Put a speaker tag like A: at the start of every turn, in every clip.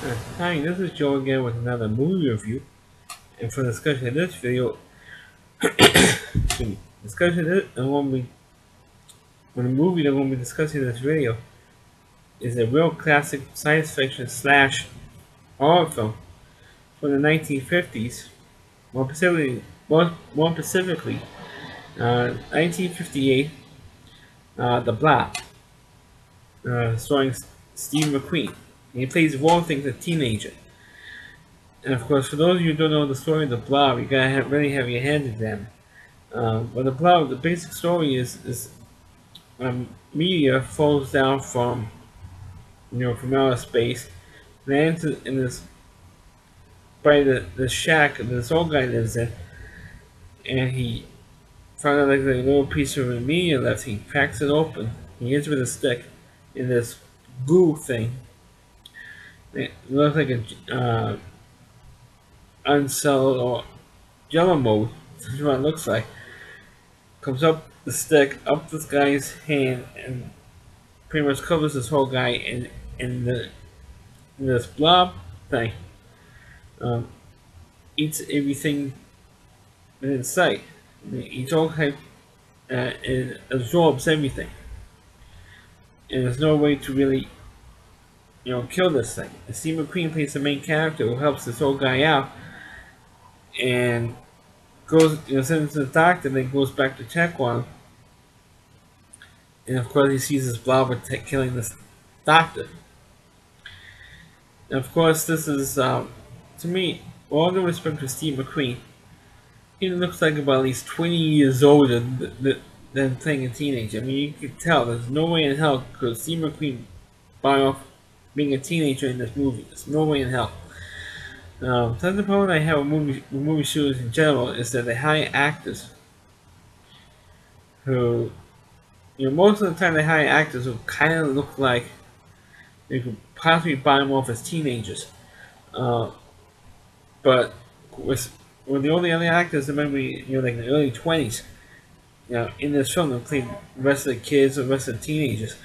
A: Hi, this is Joe again with another movie review. And for discussion of this video, excuse me, discussion of this, I'm going to be, when the movie that I'm going to be discussing in this video is a real classic science fiction slash horror film from the 1950s, more specifically, 1958, The Blob, starring Steve McQueen. And he plays Walton, a teenager. And of course, for those of you who don't know the story of The Blob, you gotta really have your hands examined. But the basic story is meteor falls down from from outer space, lands in this by the shack that this old guy lives in, and he found out like a little piece of a meteor left. He cracks it open. He hits it with a stick in this goo thing. It looks like a unsettled or jello mold. That's what it looks like. Comes up the stick, up this guy's hand, and pretty much covers this whole guy in this blob thing. Um, Eats everything in sight. Eats all kind, and absorbs everything. And there's no way to really, kill this thing. And Steve McQueen plays the main character who helps this old guy out, and goes, sends him to the doctor, and then goes back to check on him. And of course, he sees this blob killing this doctor. And of course, this is, to me, all due respect to Steve McQueen, he looks like about at least 20 years older than playing a teenager. I mean, you can tell there's no way in hell could Steve McQueen buy off being a teenager in this movie. There's no way in hell. That's the problem I have with movie studios in general, is that they hire actors who, most of the time they hire actors who kind of look like they could possibly buy them off as teenagers. But with the only other actors that might be, like in the early 20s, in this film, they played the rest of the kids, the rest of the teenagers.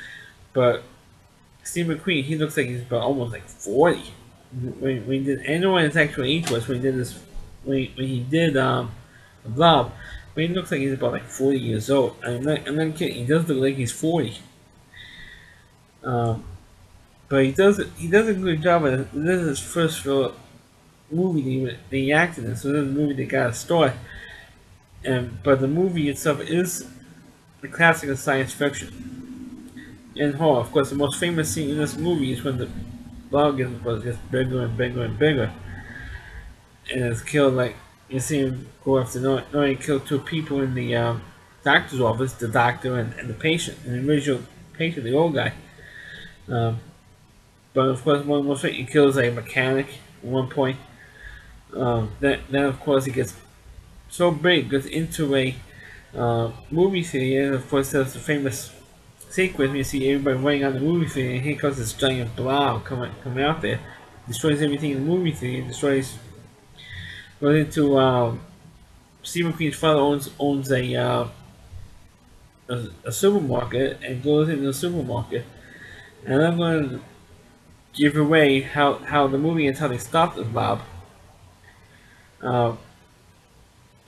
A: But Steve McQueen, he looks like he's about almost like 40. When he did, I know what his actual age was when he did this, when he did Blob, but he looks like he's about like 40 years old. I'm not kidding. He does look like he's 40. But he does a good job of it. This is his first movie that he acted in, so this is a movie that got a start. But the movie itself is the classic of science fiction and horror. Of course, the most famous scene in this movie is when the blob gets bigger and bigger and bigger, and it's killed. Like, you see him go after not only kill two people in the doctor's office, the doctor and the patient, and the original patient, the old guy. But of course, one most he kills a mechanic at one point. Then of course he gets so big, gets into a movie theater, and of course there's the famous sequence where you see everybody running out of the movie theater, and here comes this giant blob coming out there, destroys everything in the movie theater, goes into Steve McQueen's father owns a supermarket, and goes into the supermarket, and I'm going to give away how the movie is, how they stopped the blob. But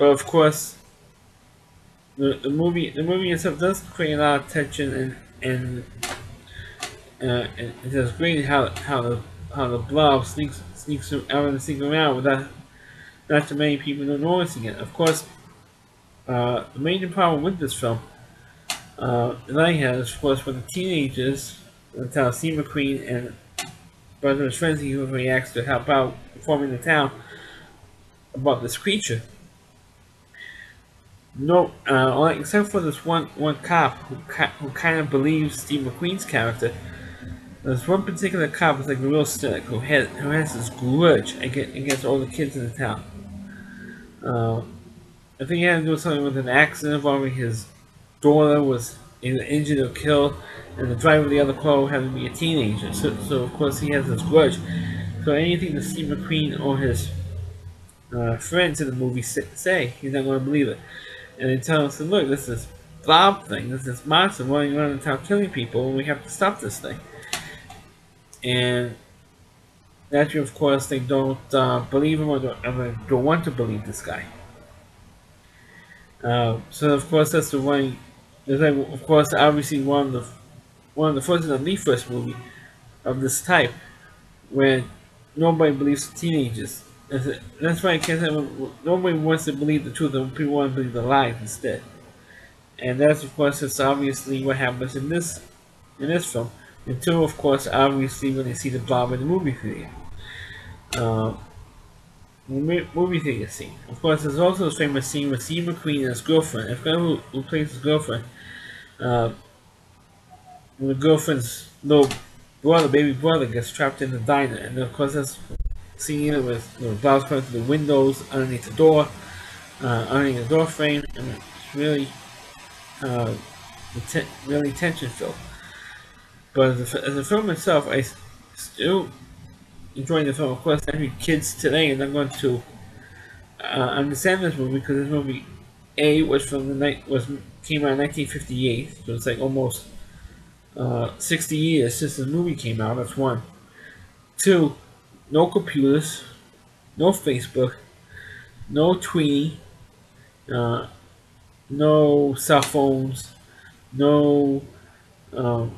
A: of course, the movie itself does create a lot of tension, and it's just great how the blob sneaks out and sneaks around without not too many people noticing it. Of course, the major problem with this film that I had is, of course, when the teenagers, that's how Steve McQueen and but his friends, he reacts to help out informing the town about this creature. No, except for this one cop who kind of believes Steve McQueen's character. There's one particular cop who's like a real cynic who has this grudge against all the kids in the town. I think he had to do something with an accident involving his daughter was either injured or killed, and the driver of the other car had to be a teenager. So of course he has this grudge. So anything that Steve McQueen or his friends in the movie say, he's not going to believe it. And they tell us, look, this is Blob thing, this is monster running around the town killing people, and we have to stop this thing. And naturally, of course, they don't believe him, or don't want to believe this guy. So of course that's the one. There's like, of course, obviously one of the first and the first movie of this type when nobody believes teenagers. That's why I can't say nobody wants to believe the truth. People want to believe the lies instead. And that's of course that's obviously what happens in this film. And two, of course, obviously when they see the Blob in the movie theater. Uh, movie theater scene. Of course, there's also the famous scene with Steve McQueen and his girlfriend. I forgot who plays his girlfriend. Uh, when the girlfriend's little brother, baby brother, gets trapped in the diner, and of course that's scene with Blob's coming through the windows, underneath the door, underneath the door frame, and it's really, uh, really tension filled. But as a film itself, I still enjoying the film. Of course, every kids today are not going to understand this movie because this movie, A, was from the night was came out in 1958, so it's like almost 60 years since the movie came out. That's one. Two, no computers, no Facebook, no tweeting, uh, no cell phones, no um,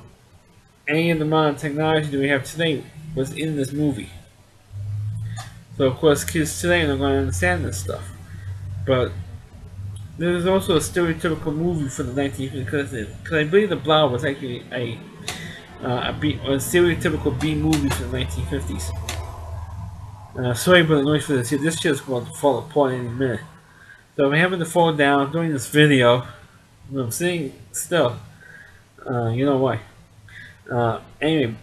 A: any of the modern technology that we have today was in this movie. So of course, kids today are not going to understand this stuff. But there's also a stereotypical movie for the 1950s because I believe The Blob was actually a stereotypical B movie for the 1950s. Sorry about the noise for this. This shit's going to fall apart any minute. So I'm having to fall down during this video. I'm sitting still. You know why. Anyway,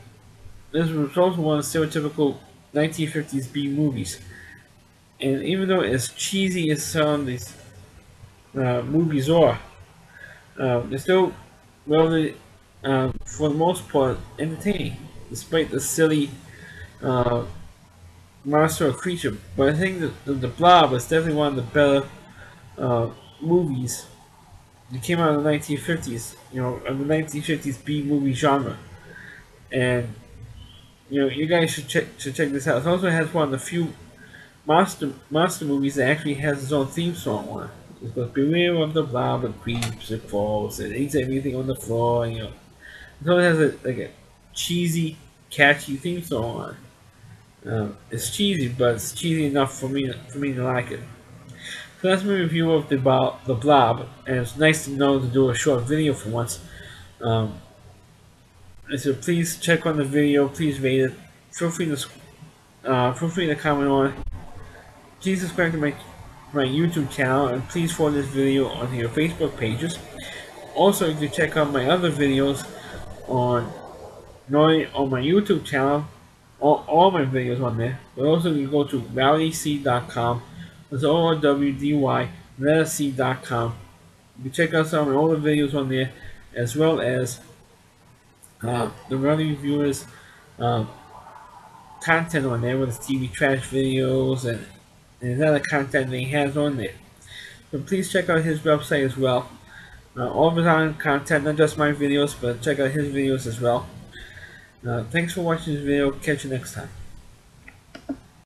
A: this was also one of the stereotypical 1950s B movies. And even though as cheesy as some of these movies are, they're still really, for the most part, entertaining, despite the silly monster or creature. But I think that the Blob is definitely one of the better movies that came out in the 1950s, of the 1950s B movie genre. And you guys should check this out. It also has one of the few monster movies that actually has its own theme song on it. It goes, "Beware of the Blob, it creeps, it falls, it eats everything on the floor." So it has a cheesy, catchy theme song on it. It's cheesy, but it's cheesy enough for me to like it. So that's my review of the Blob, and it's nice to know to do a short video for once. Um, so please check on the video, please rate it. Feel free to comment on it. Please subscribe to my YouTube channel, and please follow this video on your Facebook pages. Also, you can check out my other videos on my YouTube channel. All my videos on there. But also, you go to rowdyc.com. That's ORWDY, C.com. You can check out some of all the videos on there, as well as the Rowdy Reviewers content on there with his TV trash videos and other content that he has on there. So please check out his website as well. All of his own content, not just my videos, but check out his videos as well. Thanks for watching this video. Catch you next time.